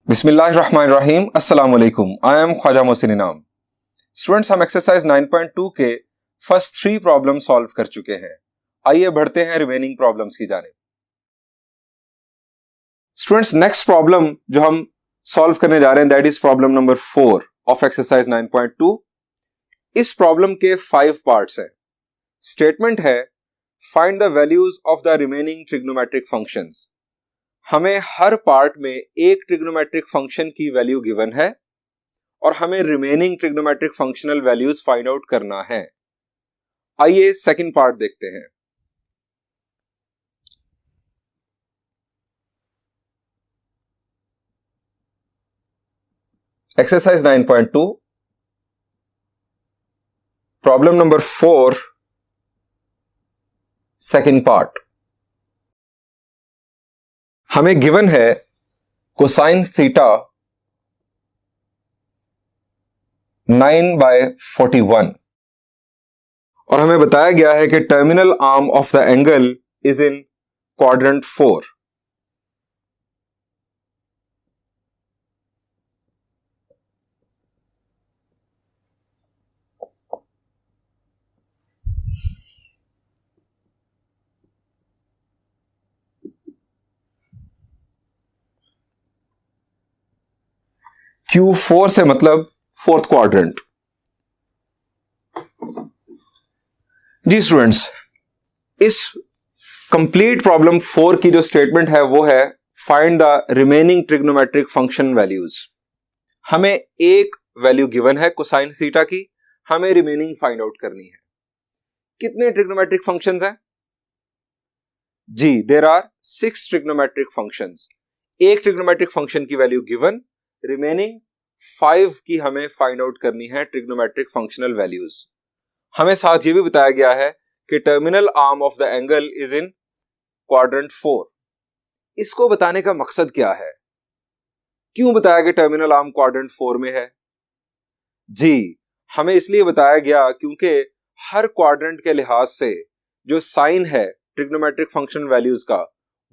बिस्मिल्लाहिर्रहमानिर्रहीम अस्सलाम वालेकुम। आई एम ख्वाजा मोहसिन इनाम। स्टूडेंट्स, हम एक्सरसाइज 9.2 के फर्स्ट 3 प्रॉब्लम सॉल्व कर चुके हैं। आइए बढ़ते हैं रिमेनिंग प्रॉब्लम्स की जानिब। स्टूडेंट्स, नेक्स्ट प्रॉब्लम जो हम सॉल्व करने जा रहे हैं that is problem number 4 of exercise 9.2। इस प्रॉब्लम के 5 पार्ट्स हैं। स्टेटमेंट है find the values of the remaining trigonometric functions. हमें हर पार्ट में एक ट्रिग्नोमेट्रिक फंक्शन की वैल्यू गिवन है और हमें remaining trigonometric functional values find out करना है। आइए सेकंड पार्ट देखते हैं। Exercise 9.2 problem number 4 second part. हमें गिवन है कोसाइन थीटा 9/41 और हमें बताया गया है कि terminal arm of the angle is in quadrant 4। Q4 से मतलब फोर्थ क्वाड्रेंट। जी स्टूडेंट्स, इस कंप्लीट प्रॉब्लम 4 की जो स्टेटमेंट है वो है find the remaining trigonometric function values. हमें एक वैल्यू गिवन है कोसाइन थीटा की, हमें रिमेनिंग फाइंड आउट करनी है। कितने ट्रिग्नोमेट्रिक फंक्शंस हैं? जी, देयर आर 6 ट्रिग्नोमेट्रिक फंक्शंस। एक ट्रिग्नोमेट्रिक फंक्शन की वैल्यू गिवन, रिमेनिंग 5 की हमें फाइंड आउट करनी है ट्रिग्नोमेट्रिक फंक्शनल वैल्यूज। हमें साथ ये भी बताया गया है कि terminal arm of the angle is in quadrant 4। इसको बताने का मकसद क्या है? क्यों बताया कि टर्मिनल आर्म क्वाड्रेंट 4 में है? जी, हमें इसलिए बताया गया क्योंकि हर क्वाड्रेंट के लिहाज से जो साइन है ट्रिग्नोमेट्रिक फंक्शन वैल्यूज का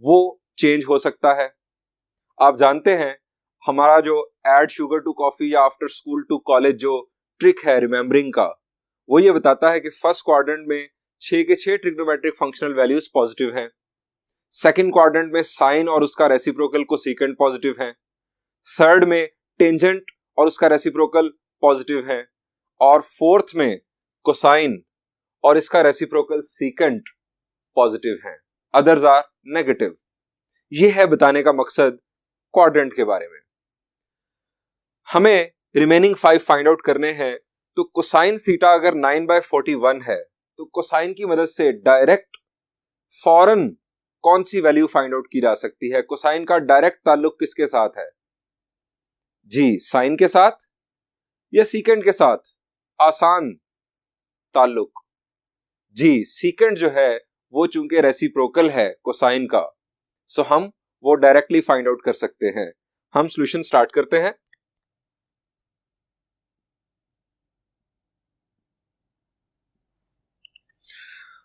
वो चेंज हो सकता है। आप जानते हैं हमारा जो ऐड शुगर टू कॉफी या आफ्टर स्कूल टू कॉलेज जो ट्रिक है रिमेंबरिंग का, वो ये बताता है कि फर्स्ट क्वाड्रेंट में 6 के 6 ट्रिग्नोमेट्रिक फंक्शनल वैल्यूज पॉजिटिव हैं। सेकंड क्वाड्रेंट में साइन और उसका रेसिप्रोकल कोसेकेंट पॉजिटिव है। थर्ड में टेंजेंट और उसका रेसिप्रोकल पॉजिटिव है और फोर्थ में कोसाइन और इसका रेसिप्रोकल सीकेंट पॉजिटिव है। Others are negative. यह है बताने का मकसद क्वाड्रेंट के बारे में। हमें रिमेनिंग 5 फाइंड आउट करने हैं, तो कोसाइन थीटा अगर 9/41 है तो कोसाइन की मदद से डायरेक्ट फौरन कौन सी वैल्यू फाइंड आउट की जा सकती है? कोसाइन का डायरेक्ट ताल्लुक किसके साथ है? जी, साइन के साथ या सीकेंट के साथ? आसान ताल्लुक। जी, सीकेंट जो है वो चूंकि रेसिप्रोकल है कोसाइन का, सो हम वो डायरेक्टली फाइंड आउट कर सकते हैं। हम सॉल्यूशन स्टार्ट करते हैं।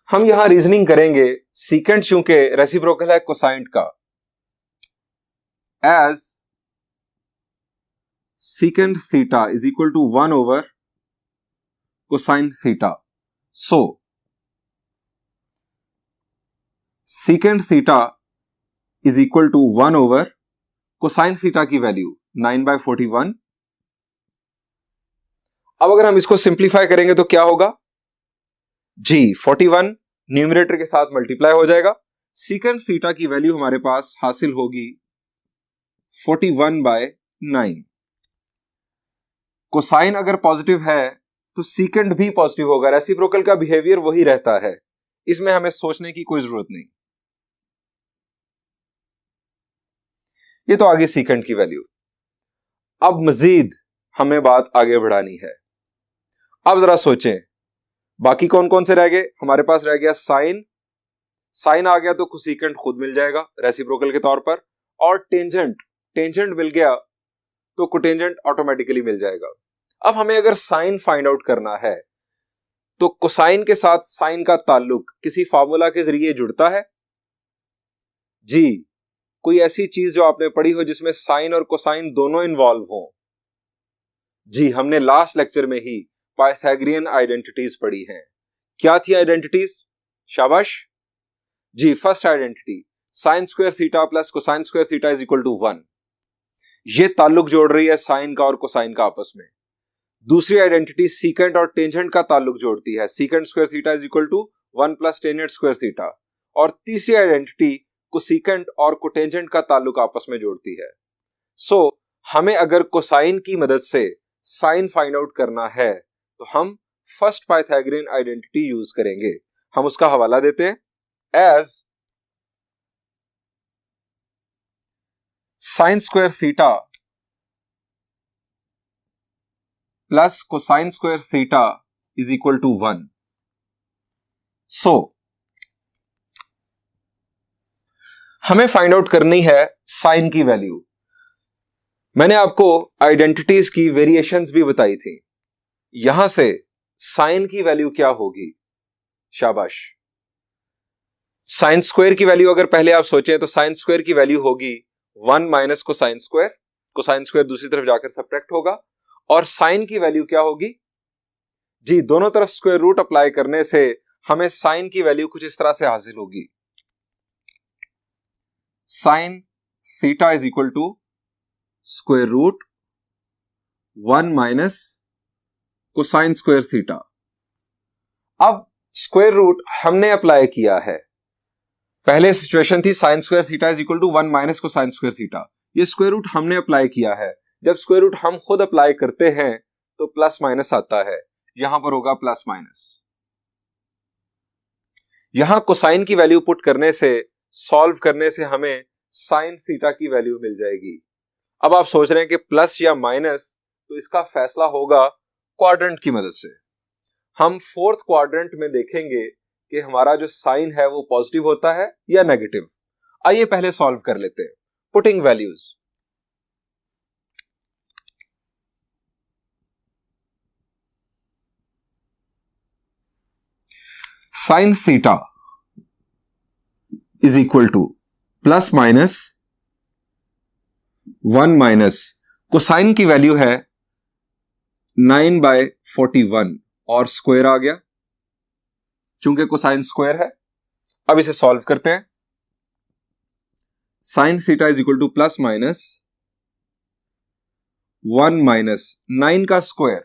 हम यहां रीजनिंग करेंगे, सीकेंट चूंकि रेसिप्रोकल है कोसाइन का, as secant theta is equal to 1 over cosine theta. So secant theta is equal to 1 over cosine theta की वैल्यू 9/41। अब अगर हम इसको सिंप्लीफाई करेंगे तो क्या होगा? जी, 41 न्यूमरेटर के साथ मल्टीप्लाई हो जाएगा। सीकेंट थीटा की वैल्यू हमारे पास हासिल होगी 41/9। कोसाइन अगर पॉजिटिव है तो सीकेंट भी पॉजिटिव होगा। रेसिप्रोकल का बिहेवियर वही रहता है, इसमें हमें सोचने की कोई जरूरत नहीं। ये तो आगे सीकेंट की वैल्यू। अब मजीद हमें बात आगे बढ़ानी है। अब जरा सोचें, बाकी कौन कौन से रह गए? हमारे पास रह गया साइन। साइन आ गया तो कोसेकेंट खुद मिल जाएगा रेसिप्रोकल के तौर पर, और टेंजेंट मिल गया तो कोटेंजेंट ऑटोमेटिकली मिल जाएगा। अब हमें अगर साइन फाइंड आउट करना है तो कोसाइन के साथ साइन का ताल्लुक किसी फार्मूला के जरिए जुड़ता है? जी, कोई ऐसी चीज जो आपने पढ़ी हो जिसमें साइन और कोसाइन दोनों इन्वॉल्व हो? जी, हमने लास्ट लेक्चर में ही पाइथागोरियन आइडेंटिटीज पढ़ी हैं। क्या थी आइडेंटिटीज? शाबाश जी। First identity, sine square theta plus cosine square theta is equal to 1। ये ताल्लुक जोड़ रही है साइन का और कोसाइन का आपस में। दूसरी आइडेंटिटी, सीकेंट और टेंजेंट का ताल्लुक जोड़ती है, secant square theta is equal to 1 plus tangent square theta. और तीसरी आइडेंटिटी, कोसीकेंट और कोटेंजेंट का ताल्लुक आपस में जोड़ती है। सो हमें अगर कोसाइन की मदद से साइन फाइंड आउट करना है तो हम फर्स्ट पाइथागोरियन आइडेंटिटी यूज करेंगे। हम उसका हवाला देते हैं as sine square theta plus cosine square theta is equal to 1। So हमें फाइंड आउट करनी है साइन की वैल्यू। मैंने आपको आइडेंटिटीज की वेरिएशंस भी बताई थी। यहां से साइन की वैल्यू क्या होगी? शाबाश। साइन स्क्वायर की वैल्यू अगर पहले आप सोचें तो साइन स्क्वायर की वैल्यू होगी 1 minus cosine square. Cosine square दूसरी तरफ जाकर सब्ट्रैक्ट होगा। और साइन की वैल्यू क्या होगी? जी, दोनों तरफ स्क्वायर रूट अप्लाई करने से हमें साइन की वैल्यू कुछ इस तरह से हासिल होगी। Sine theta is equal to square root 1 minus cosine square theta. अब स्क्वायर रूट हमने अप्लाई किया है। पहले सिचुएशन थी sine square theta is equal to 1 minus cosine square theta. ये स्क्वायर रूट हमने अप्लाई किया है। जब स्क्वायर रूट हम खुद अप्लाई करते हैं तो प्लस माइनस आता है। यहां पर होगा प्लस माइनस। यहां कोसाइन की वैल्यू पुट करने से, सॉल्व करने से हमें साइन थीटा की वैल्यू मिल जाएगी। अब आप सोच रहे हैं कि प्लस या माइनस, तो इसका फैसला होगा क्वाड्रेंट की मदद से। हम फोर्थ क्वाड्रेंट में देखेंगे कि हमारा जो साइन है वो पॉजिटिव होता है या नेगेटिव। आइए पहले सॉल्व कर लेते हैं। Putting values, sign theta is equal to plus minus 1 minus cosine की वैल्यू है 9/41 और स्क्वायर आ गया चूंकि कोसाइन स्क्वायर है। अब इसे सॉल्व करते हैं। Sine theta is equal to plus minus 1 minus 9 का स्क्वायर,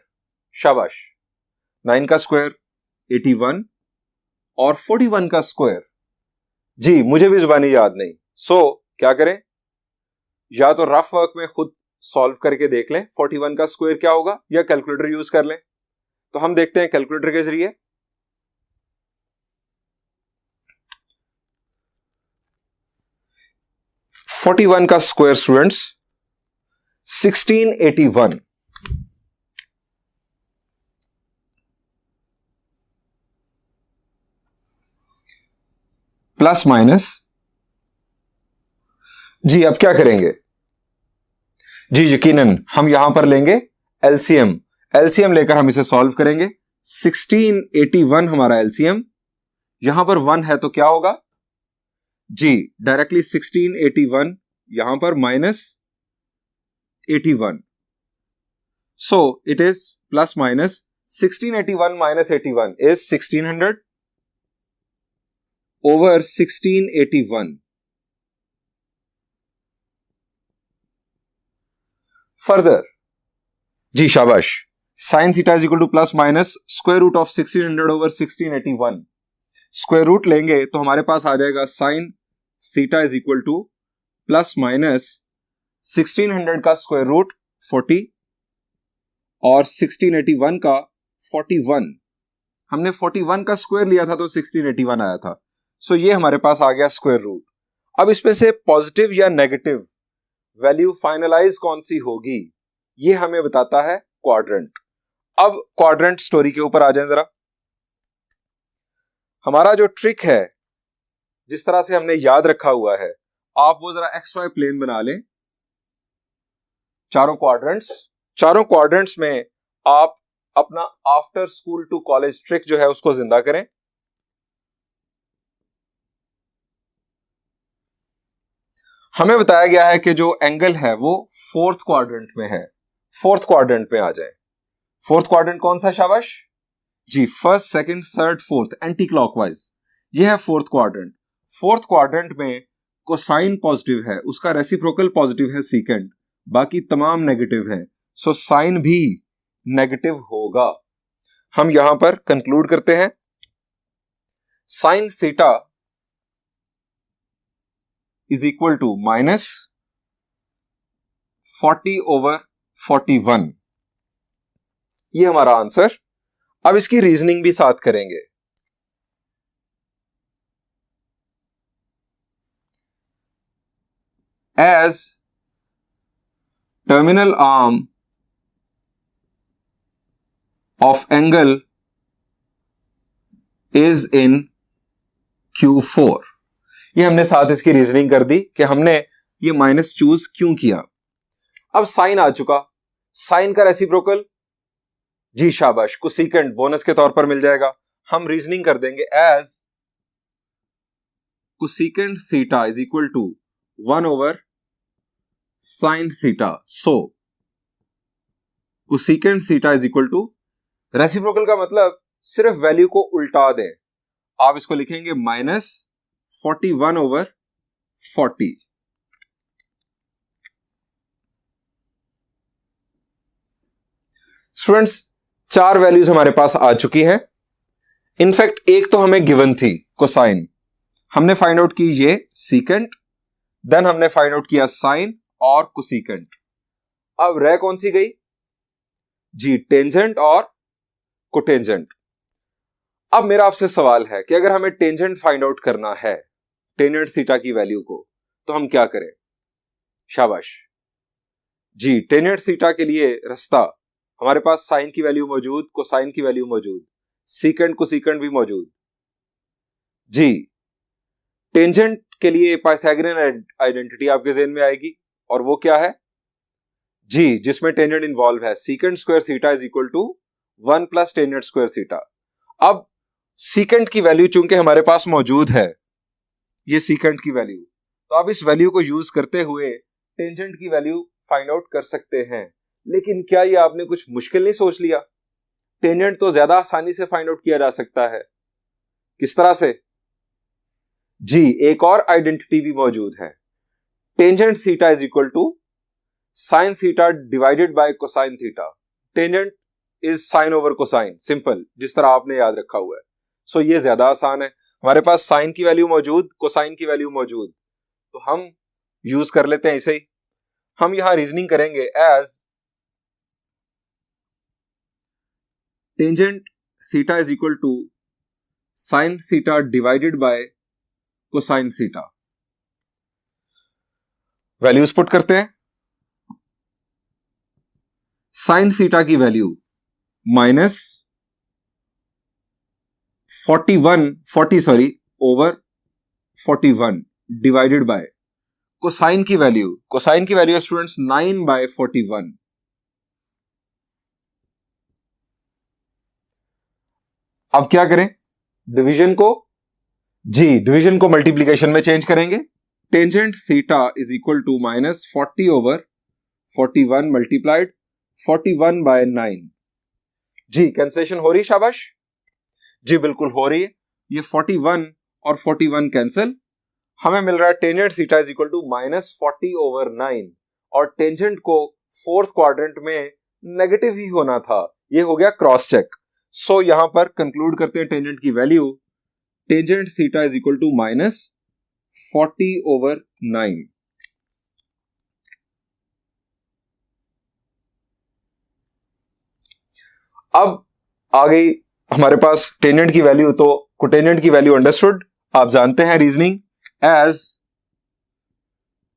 शाबाश, 9 का स्क्वायर 81 और 41 का स्क्वायर। जी, मुझे भी जुबानी याद नहीं। सो क्या करें? या तो रफ वर्क में खुद सॉल्व करके देख लें 41 का स्क्वायर क्या होगा, या कैलकुलेटर यूज कर लें। तो हम देखते हैं कैलकुलेटर के जरिए। $41 का स्क्वायर स्टूडेंट्स 1681 प्लस माइनस। जी, अब क्या करेंगे? जी, यकीनन हम यहां पर लेंगे एलसीएम। एलसीएम लेकर हम इसे सॉल्व करेंगे। 1681 हमारा एलसीएम, यहां पर 1 है तो क्या होगा? जी, डायरेक्टली 1681 यहां पर minus 81। So it is plus minus 1681 minus 81 is 1600 over 1681। Further, जी शाबाश, sine theta is equal to plus minus square root of 1600 over 1681। Square root लेंगे तो हमारे पास आ जाएगा sine theta is equal to plus minus 1600 का स्क्वायर रूट 40 और 1681 का 41। हमने 41 का स्क्वायर लिया था तो 1681 आया था। सो ये हमारे पास आ गया स्क्वायर रूट। अब इसमें से पॉजिटिव या नेगेटिव वैल्यू फाइनलाइज कौन सी होगी, ये हमें बताता है क्वाड्रेंट। अब क्वाड्रेंट स्टोरी के ऊपर आ जाएं जरा। हमारा जो ट्रिक है, जिस तरह से हमने याद रखा हुआ है, आप वो जरा एक्स वाई प्लेन बना लें। चारों क्वाड्रेंट्स में आप अपना after school to college trick जो है उसको जिंदा करें। हमें बताया गया है कि जो एंगल है वो फोर्थ क्वाड्रेंट में है, फोर्थ क्वाड्रेंट में आ जाए। फोर्थ क्वाड्रेंट कौन सा शाबाश जी? First, second, third, fourth, anti clockwise, ये है फोर्थ क्वाड्रेंट। फोर्थ क्वाड्रेंट में कोसाइन पॉजिटिव है, उसका रेसिप्रोकल पॉजिटिव है सीकेंट, बाकी तमाम नेगेटिव है, सो साइन भी नेगेटिव होगा। हम यहां पर कंक्लूड करते हैं sine theta is equal to -40/41, ये हमारा आंसर। अब इसकी रीजनिंग भी साथ करेंगे। As terminal arm of angle is in Q4, ये हमने साथ इसकी रीजनिंग कर दी कि हमने ये माइनस चूज क्यों किया। अब साइन आ चुका, साइन का रेसिप्रोकल जी शाबाश, कोसेकेंट बोनस के तौर पर मिल जाएगा। हम रीजनिंग कर देंगे as cosecant theta is equal to 1/sin theta, so cosecant theta is equal to, reciprocal का मतलब सिर्फ वैल्यू को उल्टा दें, आप इसको लिखेंगे -41/40। स्टूडेंट्स, 4 वैल्यूज हमारे पास आ चुकी हैं। इनफैक्ट एक तो हमें गिवन थी कोसाइन, हमने फाइंड आउट की ये सीकेंट, देन हमने फाइंड आउट किया साइन और कोसेकेंट। अब रह कौन सी गई जी? टेंजेंट और कोटेंजेंट। अब मेरा आपसे सवाल है कि अगर हमें टेंजेंट फाइंड आउट करना है, टेंजेंट थीटा की वैल्यू को, तो हम क्या करें? शाबाश जी, टेंजेंट थीटा के लिए रास्ता, हमारे पास साइन की वैल्यू मौजूद, कोसाइन की वैल्यू मौजूद, सीकेंट कोसेकेंट भी मौजूद जी। टेंजेंट के लिए पाइथागोरियन आइडेंटिटी आपके ज़हन में आएगी, और वो क्या है जी? जिसमें टेंजेंट इन्वॉल्व है, secant square theta is equal to 1 plus tangent square theta. अब सीकेंट की वैल्यू चूंकि हमारे पास मौजूद है, ये सीकेंट की वैल्यू, तो आप इस वैल्यू को यूज करते हुए टेंजेंट की वैल्यू फाइंड आउट कर सकते हैं। लेकिन क्या ये आपने कुछ मुश्किल नहीं सोच लिया? टेंजेंट तो ज्यादा आसानी से फाइंड आउट किया जा सकता है। किस तरह से जी? एक और आइडेंटिटी भी मौजूद है, tangent theta is equal to sine theta divided by cosine theta. Tangent is sine over cosine, simple, जिस तरह आपने याद रखा हुआ है। सो ये ज्यादा आसान है। हमारे पास साइन की वैल्यू मौजूद, कोसाइन की वैल्यू मौजूद, तो हम यूज कर लेते हैं इसे ही। हम यहां रीजनिंग करेंगे as tangent theta is equal to sine theta divided by cosine theta. Values put करते हैं। साइन थीटा की वैल्यू -41 डिवाइडेड बाय कोसाइन की वैल्यू, कोसाइन की वैल्यू स्टूडेंट्स 9/41। अब क्या करें? डिवीजन को जी, डिवीजन को मल्टीप्लीकेशन में चेंज करेंगे। Tangent theta is equal to -40/41 multiplied 41/9 जी। कैंसलेशन हो रही? शाबाश जी, बिल्कुल हो रही है। ये 41 और 41 कैंसिल, हमें मिल रहा है tangent theta is equal to -40/9, और टेंजेंट को फोर्थ क्वाड्रेंट में नेगेटिव ही होना था। ये हो गया क्रॉस चेक। सो यहां पर कंक्लूड करते हैं टेंजेंट की value, tangent theta is equal to -40/9। अब आ गई हमारे पास टेंजेंट की वैल्यू, तो कोटेंजेंट की वैल्यू अंडरस्टूड। आप जानते हैं reasoning as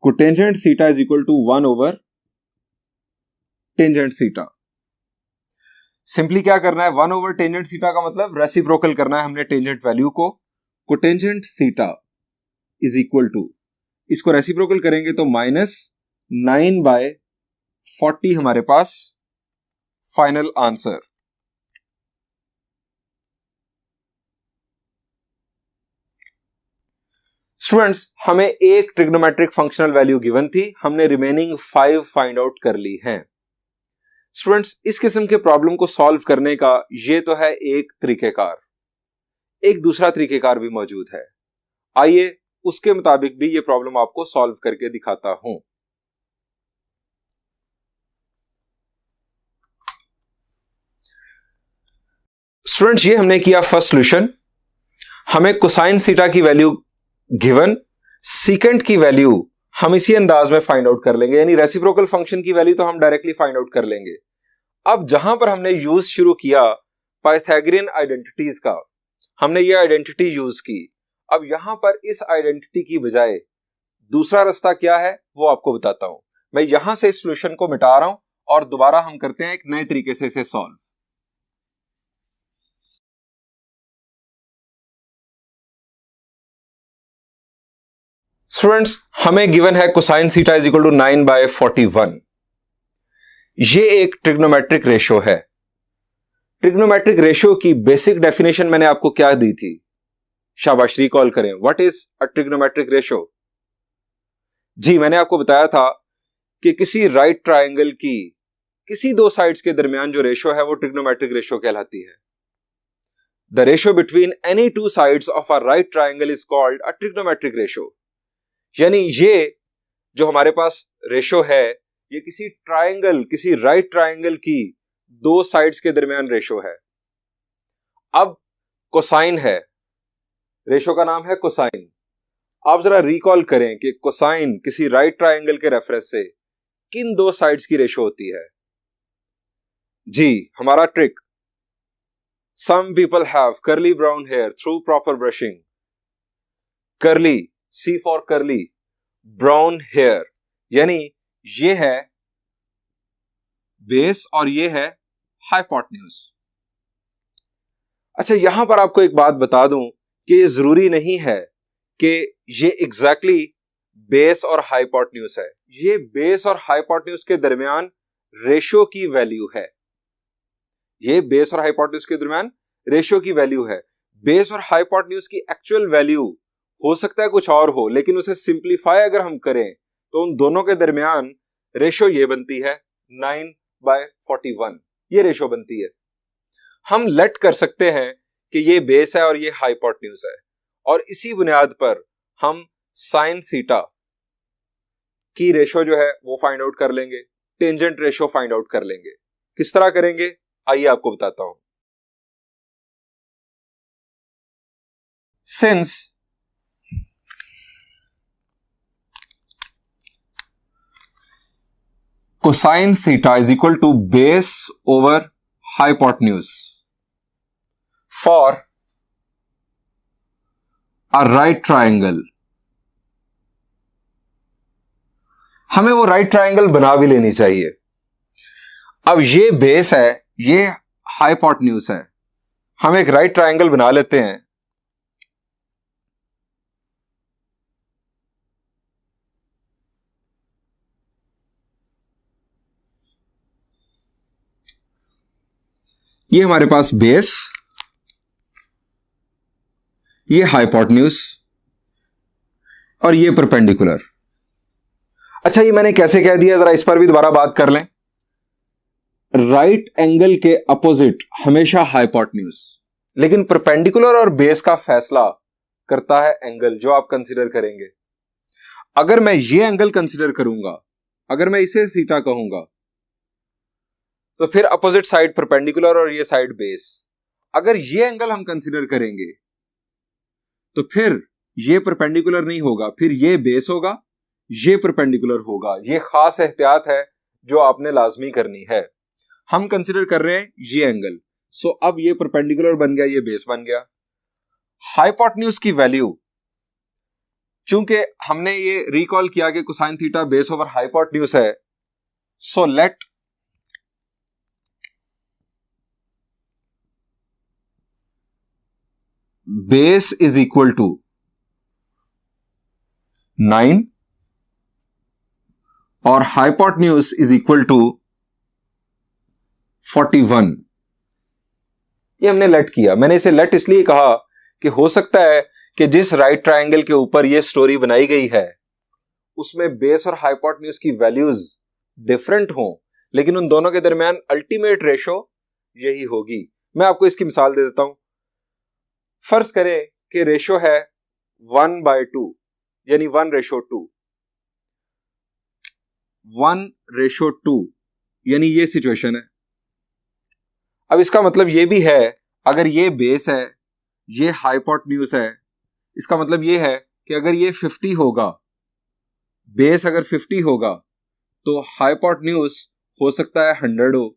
cotangent theta is equal to 1/टेंजेंट थीटा। सिंपली क्या करना है? 1/टेंजेंट थीटा का मतलब रेसिप्रोकल करना है हमने टेंजेंट वैल्यू को। Cotangent theta is equal to, इसको रेसिप्रोकल करेंगे तो -9/40 हमारे पास फाइनल आंसर। स्टूडेंट्स, हमें एक ट्रिग्नोमेट्रिक फंक्शनल वैल्यू गिवन थी, हमने रिमेनिंग 5 फाइंड आउट कर ली हैं। स्टूडेंट्स, इस किस्म के प्रॉब्लम को सॉल्व करने का ये तो है एक तरीकेकार, एक दूसरा तरीकेकार भी मौजूद है। आइए उसके मुताबिक भी ये प्रॉब्लम आपको सॉल्व करके दिखाता हूं। स्टूडेंट्स, ये हमने किया फर्स्ट सॉल्यूशन। हमें कोसाइन थीटा की वैल्यू गिवन, सीकेंट की वैल्यू हम इसी अंदाज में फाइंड आउट कर लेंगे, यानी रेसिप्रोकल फंक्शन की वैल्यू तो हम डायरेक्टली फाइंड आउट कर लेंगे। अब जहां पर हमने यूज शुरू किया पाइथागोरियन आइडेंटिटीज का, हमने ये आइडेंटिटी यूज की। अब यहां पर इस आइडेंटिटी की बजाय दूसरा रास्ता क्या है वो आपको बताता हूं। मैं यहां से इस सॉल्यूशन को मिटा रहा हूं और दोबारा हम करते हैं एक नए तरीके से इसे सॉल्व। स्टूडेंट्स, हमें गिवन है cosine theta is equal to 9/41। ये एक ट्रिग्नोमेट्रिक रेशो है। ट्रिग्नोमेट्रिक रेशो की बेसिक डेफिनेशन मैंने आपको क्या दी थी? शाबाश, रिकॉल करें। What is a trigonometric ratio? जी, मैंने आपको बताया था कि किसी राइट ट्रायंगल की किसी दो साइड्स के दरमियान जो रेशो है वो ट्रिग्नोमेट्रिक रेशो कहलाती है। The ratio between any two sides of a right triangle is called a trigonometric ratio. यानी ये जो हमारे पास रेशो है ये किसी ट्रायंगल, किसी राइट ट्रायंगल की दो साइड्स के दरमियान रेशो है। अब कोसाइन है, रेशो का नाम है कोसाइन। आप जरा रिकॉल करें कि कोसाइन किसी राइट ट्रायंगल के रेफरेंस से किन दो साइड्स की रेशो होती है? जी, हमारा trick, some people have curly brown hair through proper brushing. Curly, C for curly, brown hair, यानी ये है बेस और ये है हाइपोटेन्यूज। अच्छा, यहां पर आपको एक बात बता दूं कि ये जरूरी नहीं है कि ये एग्जैक्टली बेस और हाइपोटेन्यूज है। ये बेस और हाइपोटेन्यूज के दरमियान रेशो की वैल्यू है। ये बेस और हाइपोटेन्यूज के दरमियान रेशो की वैल्यू है। बेस और हाइपोटेन्यूज की एक्चुअल वैल्यू हो सकता है कुछ और हो, लेकिन उसे सिंप्लीफाई अगर हम करें तो उन दोनों के दरमियान रेशो ये बनती है 9/41। ये रेशो बनती है। हम लेट कर सकते हैं कि ये बेस है और ये हाइपोटेन्यूज है, और इसी बुनियाद पर हम साइन थीटा की रेशो जो है वो फाइंड आउट कर लेंगे, टेंजेंट रेशो फाइंड आउट कर लेंगे। किस तरह करेंगे आइए आपको बताता हूं। Since cosine theta is equal to base over hypotenuse for a right triangle, हमें वो राइट ट्रायंगल बना भी लेनी चाहिए। अब ये बेस है, ये हाइपोटेन्यूज है, हम एक राइट ट्रायंगल बना लेते हैं। ये हमारे पास बेस, ये हाइपोटेन्यूज और ये परपेंडिकुलर। अच्छा, ये मैंने कैसे कह दिया, जरा इस पर भी दोबारा बात कर लें। राइट एंगल के अपोजिट हमेशा हाइपोटेन्यूज, लेकिन परपेंडिकुलर और बेस का फैसला करता है एंगल जो आप कंसीडर करेंगे। अगर मैं ये एंगल कंसीडर करूंगा, अगर मैं इसे थीटा कहूंगा, तो फिर अपोजिट साइड परपेंडिकुलर और ये साइड बेस। अगर ये एंगल हम कंसीडर करेंगे तो फिर ये परपेंडिकुलर नहीं होगा, फिर ये बेस होगा, ये परपेंडिकुलर होगा। ये खास एहतियात है जो आपने लाजमी करनी है। हम कंसीडर कर रहे हैं ये एंगल, सो अब ये परपेंडिकुलर बन गया, ये बेस बन गया। हाइपोटेन्यूज की वैल्यू, चूंकि हमने ये रिकॉल किया कि cosine theta base over hypotenuse है, so let base is equal to 9 और हाइपोटेन्यूज इज इक्वल टू 41। ये हमने लेट किया। मैंने इसे लेट इसलिए कहा कि हो सकता है कि जिस राइट ट्रायंगल के ऊपर ये स्टोरी बनाई गई है उसमें बेस और हाइपोटेन्यूज की वैल्यूज डिफरेंट हों, लेकिन उन दोनों के दरमियान अल्टीमेट रेशो यही होगी। मैं आपको इसकी मिसाल दे देता हूं। फर्ज करें कि रेशो है 1/2, यानी 1:2, 1:2, यानी ये सिचुएशन है। अब इसका मतलब ये भी है, अगर ये बेस है, ये हाइपोटेन्यूज है, इसका मतलब ये है कि अगर ये 50 होगा, बेस अगर 50 होगा तो हाइपोटेन्यूज हो सकता है 100 हो।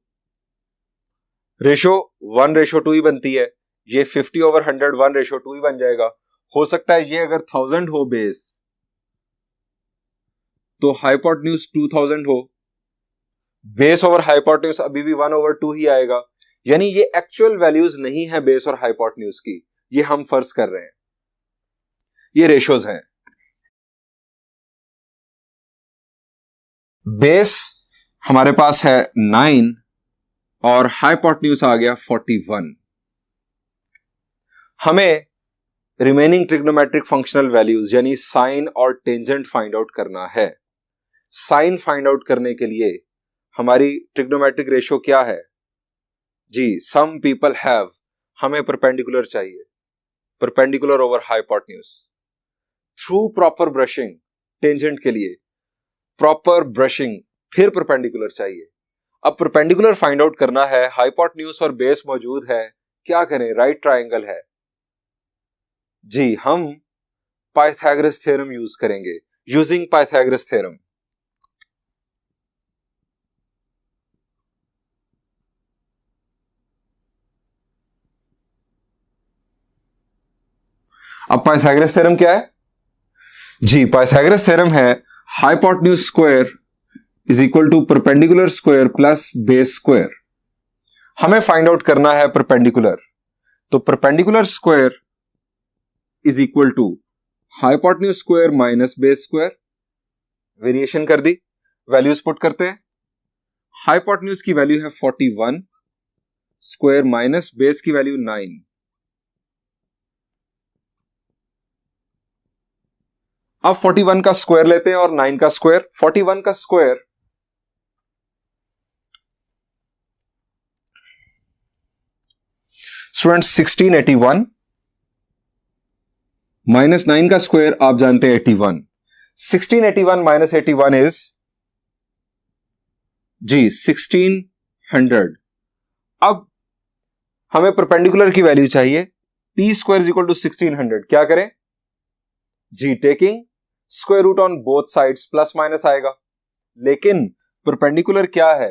रेशो 1:2 ही बनती है, ये 50/100 1:2 ही बन जाएगा। हो सकता है ये अगर 1000 हो बेस तो हाइपोटेन्यूज 2000 हो, बेस ओवर हाइपोटेन्यूज अभी भी 1/2 ही आएगा। यानी ये एक्चुअल वैल्यूज नहीं है बेस और हाइपोटेन्यूज की, ये हम फर्ज कर रहे हैं। ये रेशोज हैं। बेस हमारे पास है 9 और हाइपोटेन्यूज आ गया 41। हमें रिमेनिंग ट्रिग्नोमेट्रिक फंक्शनल वैल्यूज यानी साइन और टेंजेंट फाइंड आउट करना है। साइन फाइंड आउट करने के लिए हमारी ट्रिग्नोमेट्रिक रेशो क्या है जी? सम पीपल हैव, हमें परपेंडिकुलर चाहिए, perpendicular over hypotenuse. Through proper brushing, tangent के लिए प्रॉपर ब्रशिंग, फिर परपेंडिकुलर चाहिए। अब परपेंडिकुलर फाइंड आउट करना है, हाइपोटेन्यूज और बेस मौजूद है, क्या करें? राइट ट्रायंगल है जी, हम पाइथागोरस थ्योरम यूज करेंगे। यूजिंग पाइथागोरस थ्योरम, अब पाइथागोरस थ्योरम क्या है जी? पाइथागोरस थ्योरम है hypotenuse square is equal to perpendicular square plus base square. हमें फाइंड आउट करना है परपेंडिकुलर, तो perpendicular square is equal to hypotenuse square minus base square. Variation कर दी, वैल्यूज पुट करते हैं। हाइपोटेन्यूज की वैल्यू है 41 स्क्वायर माइनस बेस की वैल्यू 9। अब 41 का स्क्वायर लेते हैं और 9 का स्क्वायर। 41 का स्क्वायर स्टूडेंट 1681 माइनस 9 का स्क्वायर आप जानते हैं 81। 1681 माइनस 81 इज जी 1600। अब हमें परपेंडिकुलर की वैल्यू चाहिए, P square is equal to 1600। क्या करें जी? Taking square root on both sides, plus minus आएगा। लेकिन परपेंडिकुलर क्या है?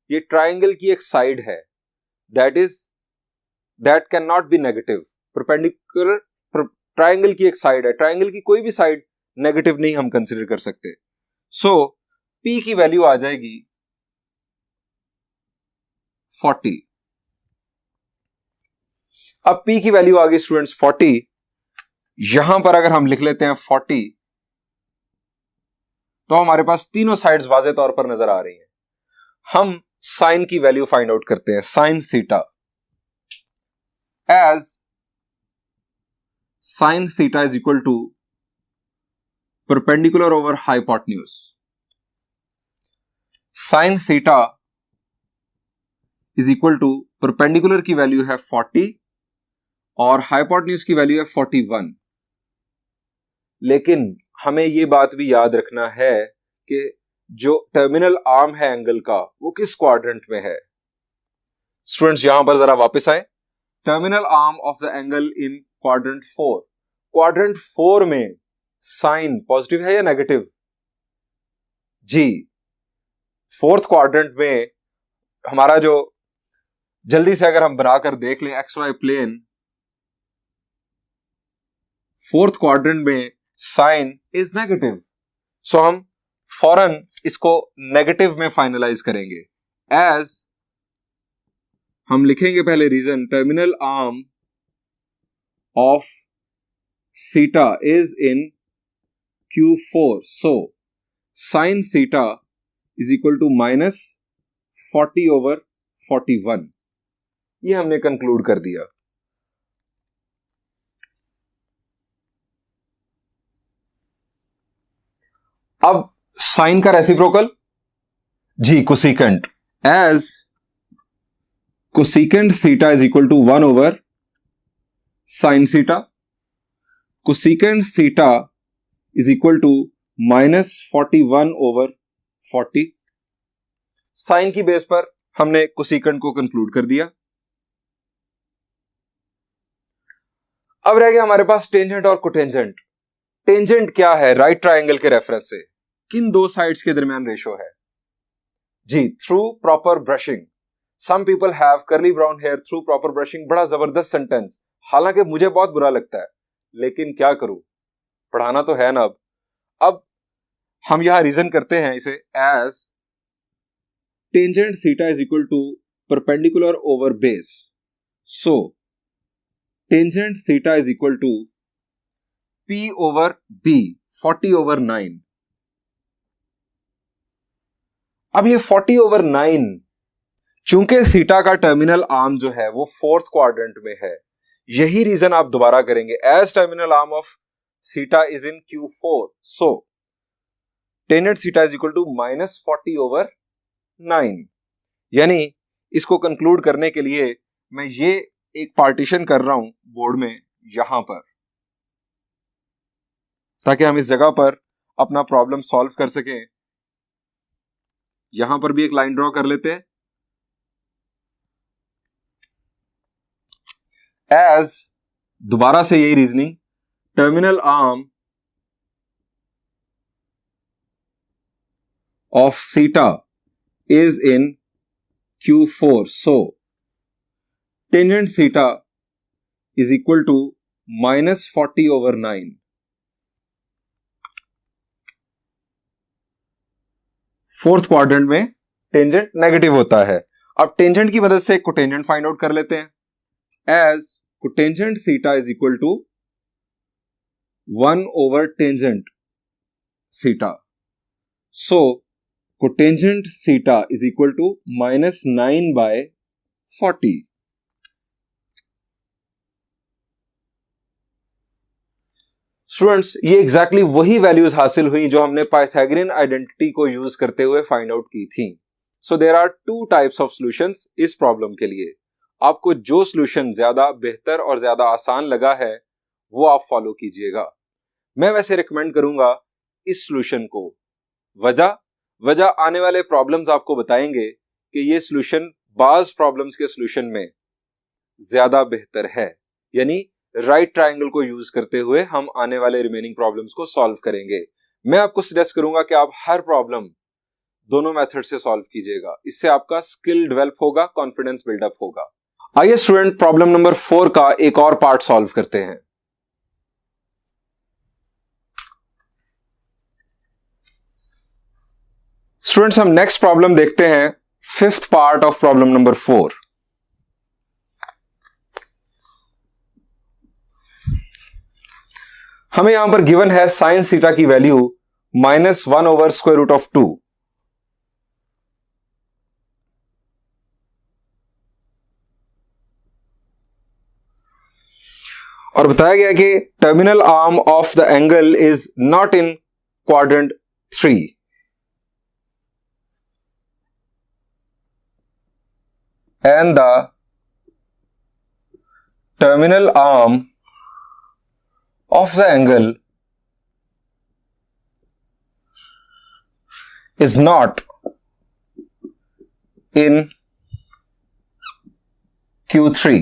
ये ट्राइंगल की एक साइड है, that can not be negative. Perpendicular triangle की एक साइड है, ट्राइंगल की कोई भी साइड नेगेटिव नहीं हम कंसीडर कर सकते। सो पी की वैल्यू आ जाएगी 40। अब पी की वैल्यू आ गई स्टूडेंट्स 40। यहां पर अगर हम लिख लेते हैं 40 तो हमारे पास तीनों साइड्स वाज़ेह तौर पर नजर आ रही हैं। हम साइन की वैल्यू फाइंड आउट करते हैं। Sine theta as sine theta is equal to perpendicular over hypotenuse. Sine theta is equal to perpendicular की वैल्यू है 40 और हाइपोटेन्यूज की वैल्यू है 41। लेकिन हमें यह बात भी याद रखना है कि जो टर्मिनल आर्म है एंगल का वो किस क्वाड्रेंट में है। स्टूडेंट्स यहां पर जरा वापस आए। Terminal arm of the angle in quadrant 4। Quadrant 4 में साइन पॉजिटिव है या नेगेटिव जी? फोर्थ क्वाड्रेंट में हमारा जो, जल्दी से अगर हम बनाकर देख लें X Y plane, fourth quadrant में साइन इज नेगेटिव। सो हम फौरन इसको नेगेटिव में फाइनलाइज करेंगे। एज हम लिखेंगे पहले reason, terminal arm of theta is in Q4, so sine theta is equal to minus 40/41। ये हमने कंक्लूड कर दिया। अब साइन का रेसिप्रोकल जी cosecant, as cosecant theta is equal to 1 over sine theta, cosecant theta is equal to -41 over 40। Sine की base पर हमने कोसिकेंट को कंक्लूड कर दिया। अब रह गया हमारे पास टेंजेंट और कोटेंजेंट। टेंजेंट क्या है? राइट ट्रायंगल के रेफरेंस से किन दो साइड्स के दरमियान रेशो है जी? Through proper brushing. Some people have curly brown hair through proper brushing. बड़ा जबरदस्त सेंटेंस, हालांकि मुझे बहुत बुरा लगता है, लेकिन क्या करूं, पढ़ाना तो है ना। अब हम यहां रीजन करते हैं इसे as tangent theta is equal to perpendicular over base, so tangent theta is equal to P over B 40 over 9। अब ये 40 ओवर 9, चूंकि थीटा का टर्मिनल आर्म जो है वो फोर्थ क्वाड्रेंट में है, यही रीजन आप दोबारा करेंगे। As terminal arm of theta is in Q4, so tangent theta is equal to -40 over 9। यानी इसको कंक्लूड करने के लिए मैं ये एक पार्टीशन कर रहा हूं बोर्ड में यहां पर, ताकि हम इस जगह पर अपना प्रॉब्लम सॉल्व कर सकें। यहां पर भी एक लाइन ड्रॉ कर लेते हैं। एज दोबारा से यही reasoning, terminal arm of theta is in Q4, so tangent theta is equal to -40 over 9। Fourth quadrant में टेंजेंट नेगेटिव होता है। अब टेंजेंट की मदद से कोटेंजेंट फाइंड आउट कर लेते हैं। As cotangent theta is equal to 1 over tangent theta, so cotangent theta is equal to -9/40। Students, ये एग्जैक्टली वही वैल्यूज हासिल हुई जो हमने पाइथागोरियन आइडेंटिटी को यूज करते हुए फाइंड आउट की थी। So there are two types of solutions इस प्रॉब्लम के लिए। आपको जो सॉल्यूशन ज्यादा बेहतर और ज्यादा आसान लगा है वो आप फॉलो कीजिएगा। मैं वैसे रिकमेंड करूंगा इस सॉल्यूशन को। वजह आने वाले प्रॉब्लम्स आपको बताएंगे कि ये सॉल्यूशन बाज प्रॉब्लम्स के सॉल्यूशन में ज्यादा बेहतर है। यानी राइट ट्रायंगल को यूज करते हुए हम आने वाले रिमेनिंग प्रॉब्लम्स को सॉल्व करेंगे। मैं आपको सजेस्ट करूंगा कि आप हर प्रॉब्लम दोनों मेथड से सॉल्व कीजिएगा। इससे आपका स्किल डेवलप होगा, कॉन्फिडेंस बिल्डअप होगा। आइए स्टूडेंट, प्रॉब्लम नंबर 4 का एक और पार्ट सॉल्व करते हैं। स्टूडेंट्स, हम नेक्स्ट प्रॉब्लम देखते हैं, fifth part of problem number 4। हमें यहां पर गिवन है साइन थीटा की value -1 over square root of 2। और बताया गया कि terminal arm of the angle is not in quadrant 3। and the terminal arm of the angle is not in Q3.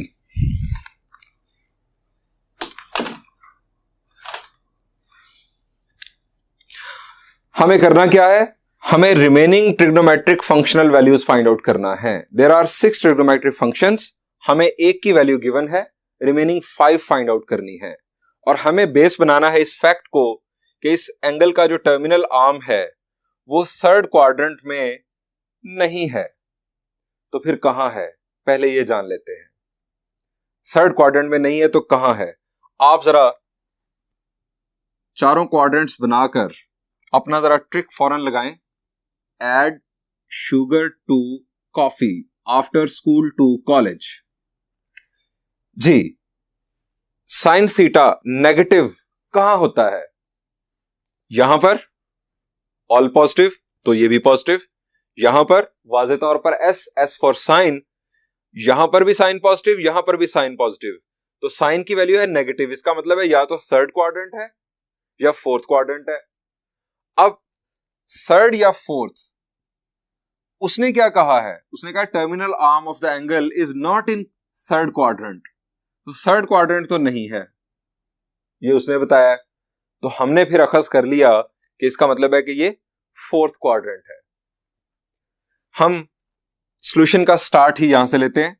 हमें करना क्या है? हमें remaining trigonometric functional values find out करना है। देयर आर 6 ट्रिग्नोमेट्रिक फंक्शंस, हमें एक की वैल्यू गिवन है, रिमेनिंग 5 फाइंड आउट करनी है। और हमें बेस बनाना है इस फैक्ट को कि इस एंगल का जो टर्मिनल आर्म है वो थर्ड क्वाड्रेंट में नहीं है। तो फिर कहां है, पहले ये जान लेते हैं। थर्ड क्वाड्रेंट में नहीं है तो कहां है? आप जरा चारों क्वाड्रेंट्स बनाकर अपना जरा ट्रिक फौरन लगाएं। Add sugar to coffee after school to college। जी, साइन थीटा नेगेटिव कहां होता है? यहां पर ऑल पॉजिटिव, तो ये भी पॉजिटिव। यहां पर वाज़े तौर पर एस फॉर साइन, यहां पर भी साइन पॉजिटिव, यहां पर भी साइन पॉजिटिव, तो साइन की वैल्यू है नेगेटिव। इसका मतलब है या तो थर्ड क्वाड्रेंट है या फोर्थ क्वाड्रेंट है। अब थर्ड या फोर्थ, उसने क्या कहा है, उसने कहा terminal arm of the angle is not in third quadrant, तो थर्ड क्वाड्रेंट तो नहीं है, ये उसने बताया। तो हमने फिर अखज कर लिया कि इसका मतलब है कि ये फोर्थ क्वाड्रेंट है। हम सॉल्यूशन का स्टार्ट ही यहां से लेते हैं।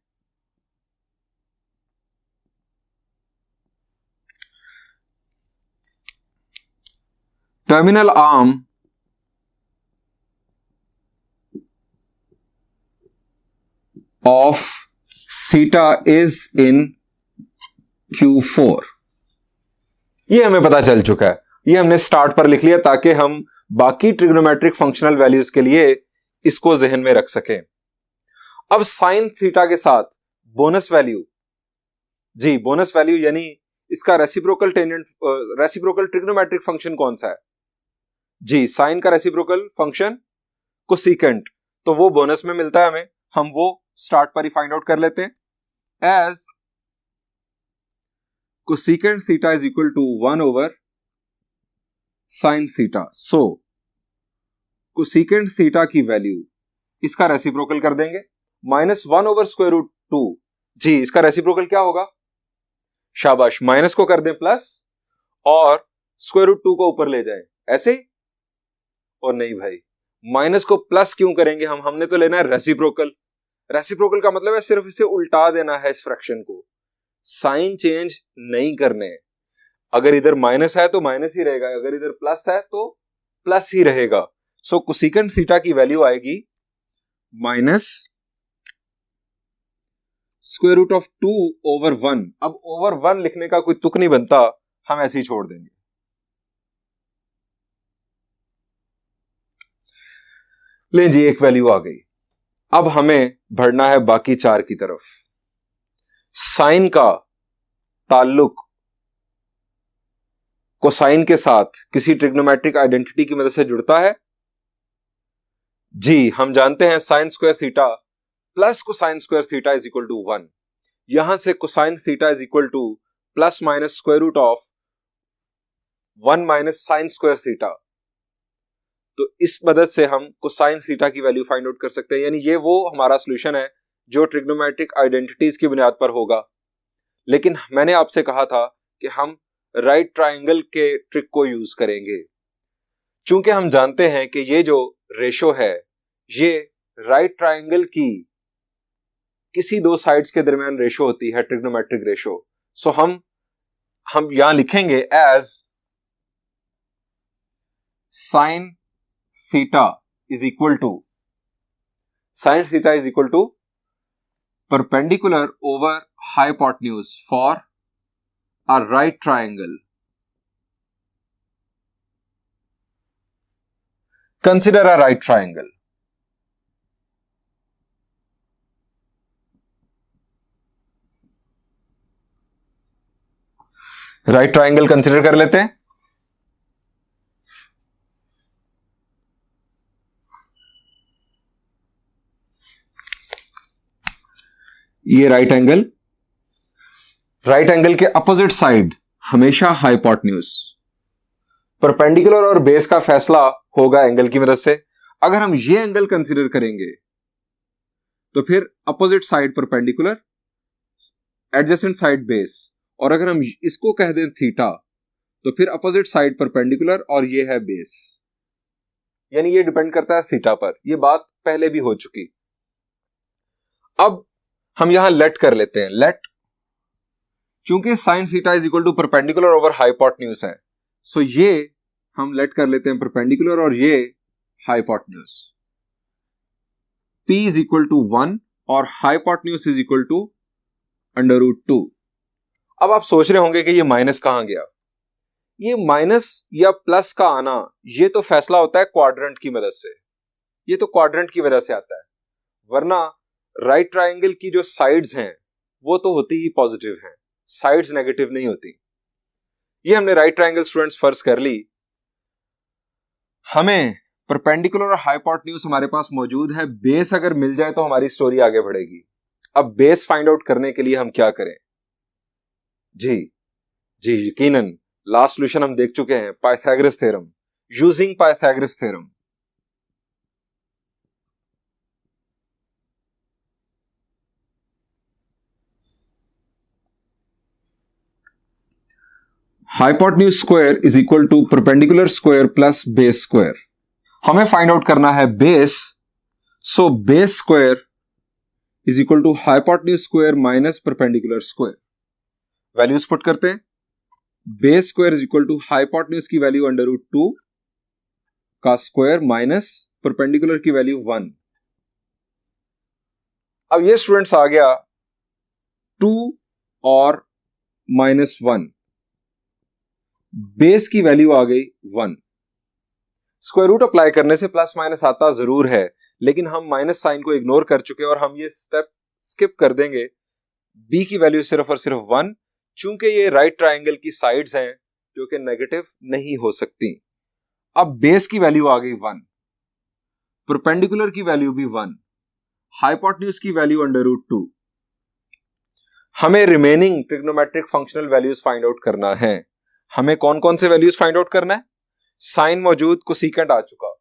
Terminal arm of theta is in Q4, ये हमें पता चल चुका है, ये हमने स्टार्ट पर लिख लिया ताकि हम बाकी ट्रिग्नोमेट्रिक फंक्शनल वैल्यूज के लिए इसको जहन में रख सकें। अब साइन थीटा के साथ बोनस वैल्यू, जी बोनस वैल्यू यानी इसका reciprocal tangent, reciprocal trigonometric function कौन सा है, जी साइन का रेसिप्रोकल फंक्शन कोसेकेंट, तो वो बोनस में मिलता है हमें, हम वो स्टार्ट पर ही फाइंड आउट कर लेते हैं। As cosecant theta is equal to 1 over sine theta, so cosecant theta की वैल्यू इसका रेसिप्रोकल कर देंगे, -1 ओवर स्क्वायर रूट 2, जी इसका रेसिप्रोकल क्या होगा, शाबाश, माइनस को कर दें प्लस और स्क्वायर रूट 2 को ऊपर ले जाएं, ऐसे ही। और नहीं भाई, माइनस को प्लस क्यों करेंगे हम, हमने तो लेना है रेसिप्रोकल। रेसिप्रोकल का मतलब है सिर्फ इसे उल्टा देना है, इस फ्रैक्शन को साइन चेंज नहीं करने। अगर इधर माइनस है तो माइनस ही रहेगा, अगर इधर प्लस है तो प्लस ही रहेगा। सो कोसेकेंट थीटा की वैल्यू आएगी minus square root of 2 over 1। अब ओवर 1 लिखने का कोई तुक नहीं बनता, हम ऐसे ही छोड़ देंगे। ले जी, एक वैल्यू आ गई। अब हमें बढ़ना है बाकी चार की तरफ। साइन का ताल्लुक कोसाइन के साथ किसी ट्रिग्नोमेट्रिक आइडेंटिटी की मदद से जुड़ता है, जी हम जानते हैं sine square theta plus cosine square theta is equal to 1। यहां से cosine theta is equal to plus minus square root of 1 minus sine square theta. तो इस मदद से हम कोसाइन थीटा की वैल्यू फाइंड आउट कर सकते हैं, यानी ये वो हमारा सॉल्यूशन है जो ट्रिग्नोमेट्रिक आइडेंटिटीज की बुनियाद पर होगा। लेकिन मैंने आपसे कहा था कि हम राइट ट्राइंगल के ट्रिक को यूज करेंगे, चूंकि हम जानते हैं कि ये जो रेशो है ये राइट ट्राइंगल की किसी दो साइड्स के दरमियान रेशो होती है, ट्रिग्नोमेट्रिक रेशो। सो हम यहां लिखेंगे as sine theta is equal to, sine theta is equal to perpendicular over hypotenuse for a right triangle. Consider a right triangle. Right triangle consider कर लेते हैं। ये राइट एंगल, राइट एंगल के opposite side हमेशा hypotenuse, perpendicular और base का फैसला होगा एंगल की मदद से। अगर हम ये एंगल कंसीडर करेंगे तो फिर opposite side perpendicular, adjacent side base, और अगर हम इसको कह दें थीटा तो फिर अपोजिट साइड परपेंडिकुलर और ये है बेस, यानी ये डिपेंड करता है थीटा पर। ये बात पहले भी हो चुकी। अब हम यहां लेट कर लेते हैं, लेट, चूंकि sine theta is equal to perpendicular over hypotenuse है, सो ये हम लेट कर लेते हैं परपेंडिकुलर और ये hypotenuse. P is equal to 1 और हाइपोटेन्यूज इज इक्वल टू √2। अब आप सोच रहे होंगे कि ये माइनस कहां गया। ये माइनस या प्लस का आना ये तो फैसला होता है क्वाड्रेंट की मदद से, ये तो क्वाड्रेंट की वजह से आता है, वरना राइट ट्राइंगल की जो साइड्स हैं वो तो होती ही पॉजिटिव हैं, साइड्स नेगेटिव नहीं होती। ये हमने राइट ट्राइंगल स्टूडेंट्स फर्ज कर ली। हमें परपेंडिकुलर और हाइपोटेन्यूज हमारे पास मौजूद है, बेस अगर मिल जाए तो हमारी स्टोरी आगे बढ़ेगी। अब बेस फाइंड आउट करने के लिए हम क्या करें? जी जी यकीनन लास्ट सॉल्यूशन हम देख चुके हैं, Pythagoras theorem, using Pythagoras theorem. Hypotenuse square is equal to perpendicular square plus base square. हमें फाइंड आउट करना है base, so base square is equal to hypotenuse square minus perpendicular square. Values put करते हैं। Base square is equal to hypotenuse की value under root 2 का square minus perpendicular की value 1। अब ये स्टूडेंट्स आ गया 2 और -1, बेस की वैल्यू आ गई 1। स्क्वायर रूट अप्लाई करने से प्लस माइनस आता जरूर है, लेकिन हम माइनस साइन को इग्नोर कर चुके हैं और हम ये स्टेप स्किप कर देंगे। बी की वैल्यू सिर्फ और सिर्फ 1, चूंकि ये राइट ट्राइंगल की साइड्स हैं जो कि नेगेटिव नहीं हो सकती। अब बेस की वैल्यू आ गई 1, परपेंडिकुलर की वैल्यू भी 1, हाइपोटेन्यूज की वैल्यू अंडर रूट 2। हमें remaining trigonometric functional values find out करना है। हमें कौन कौन से वैल्यूज फाइंड आउट करना है? साइन मौजूद, कोसेकेंट आ चुका,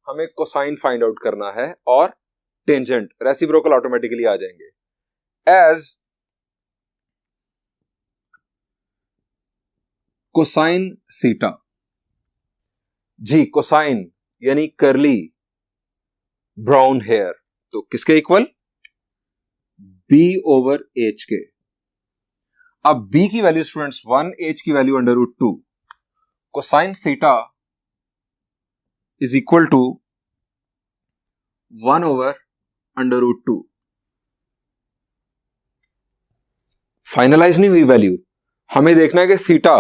हमें कोसाइन फाइंड आउट करना है, और टेंजेंट, रेसिप्रोकल ऑटोमेटिकली आ जाएंगे। एज कोसाइन थीटा, जी कोसाइन यानी कर्ली ब्राउन हेयर, तो किसके इक्वल? बी ओवर एच के। अब बी की वैल्यू स्टूडेंट्स 1, एच की value under root 2, cosine theta is equal to 1 over under root 2। Finalize नहीं हुई वैल्यू, हमें देखना है कि थीटा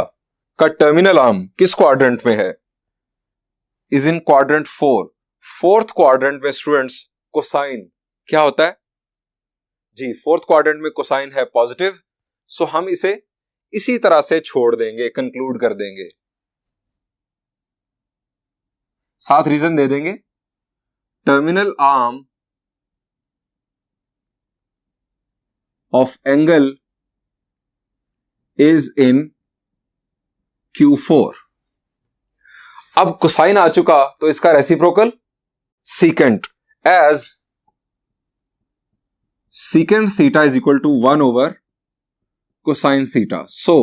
का टर्मिनल आर्म किस क्वाड्रेंट में है? Is in quadrant 4। Fourth quadrant में स्टूडेंट्स कोसाइन क्या होता है? जी फोर्थ क्वाड्रेंट में कोसाइन है पॉजिटिव, सो हम इसे इसी तरह से छोड़ देंगे, कंक्लूड कर देंगे, साथ रीजन दे देंगे। Terminal arm of angle is in Q4। अब कोसाइन आ चुका तो इसका reciprocal secant, as secant theta is equal to 1 over cosine theta. So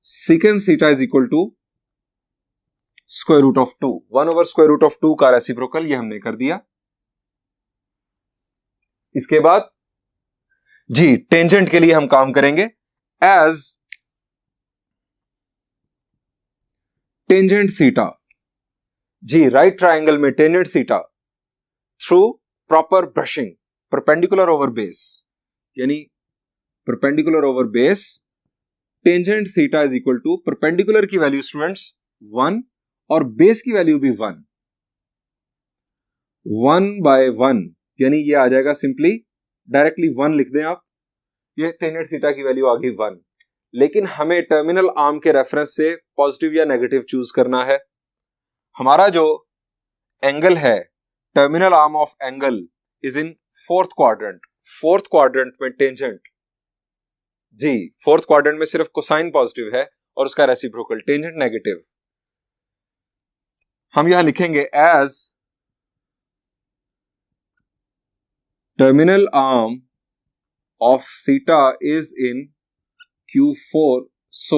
secant theta is equal to square root of 2, 1 over square root of 2 का reciprocal, ये हमने कर दिया। इसके बाद जी टेंजेंट के लिए हम काम करेंगे। एज टेंजेंट थीटा, जी राइट ट्राइंगल में tangent theta through proper brushing, perpendicular over base, यानी perpendicular over base, tangent theta is equal to perpendicular की वैल्यू स्टूडेंट्स 1 और बेस की वैल्यू भी 1, 1/1, यानी ये आ जाएगा सिंपली, डायरेक्टली 1 लिख दें आप, ये टेंजेंट थीटा की वैल्यू आ गई 1। लेकिन हमें टर्मिनल आर्म के रेफरेंस से पॉजिटिव या नेगेटिव चूज करना है। हमारा जो एंगल है, terminal arm of angle is in fourth quadrant, fourth quadrant में टेंजेंट, जी फोर्थ क्वाड्रेंट में सिर्फ कोसाइन पॉजिटिव है और उसका रेसिप्रोकल टेंजेंट नेगेटिव। हम यहां लिखेंगे as terminal arm of theta is in Q4, so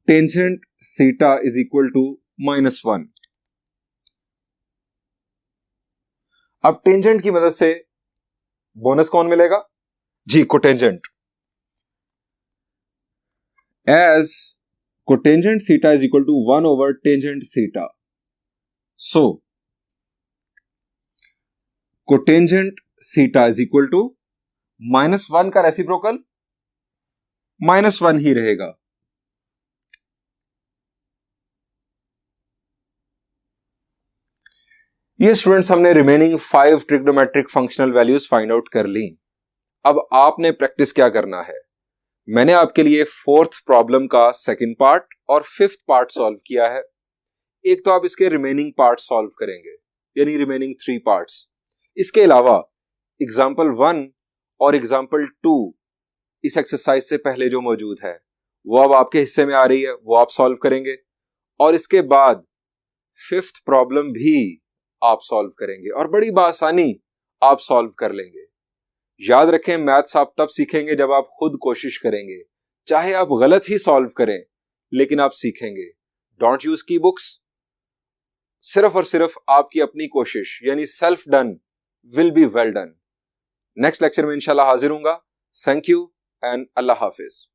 tangent theta is equal to -1। अब टेंजेंट की मदद से बोनस कौन मिलेगा? जी cotangent. As cotangent theta is equal to 1 over tangent theta, so cotangent theta is equal to -1 का reciprocal -1 ही रहेगा। ये स्टूडेंट्स हमने remaining 5 trigonometric functional values find out कर ली। अब आपने प्रैक्टिस क्या करना है? मैंने आपके लिए 4th प्रॉब्लम का 2nd पार्ट और 5th पार्ट सॉल्व किया है। एक तो आप इसके रिमेनिंग पार्ट्स सॉल्व करेंगे, यानी रिमेनिंग 3 पार्ट्स। इसके अलावा एग्जाम्पल 1 और एग्जाम्पल 2 इस एक्सरसाइज से पहले जो मौजूद है वो अब आपके हिस्से में आ रही है, वो आप सॉल्व करेंगे, और इसके बाद 5th प्रॉब्लम भी आप सॉल्व करेंगे और बड़ी बासानी आप सॉल्व कर लेंगे। याद रखें, मैथ्स आप तब सीखेंगे जब आप खुद कोशिश करेंगे, चाहे आप गलत ही सॉल्व करें लेकिन आप सीखेंगे। डोंट यूज की बुक्स, सिर्फ और सिर्फ आपकी अपनी कोशिश यानी self done will be well done. Next lecture में इंशाल्लाह हाजिर हूंगा। थैंक यू एंड अल्लाह हाफिज।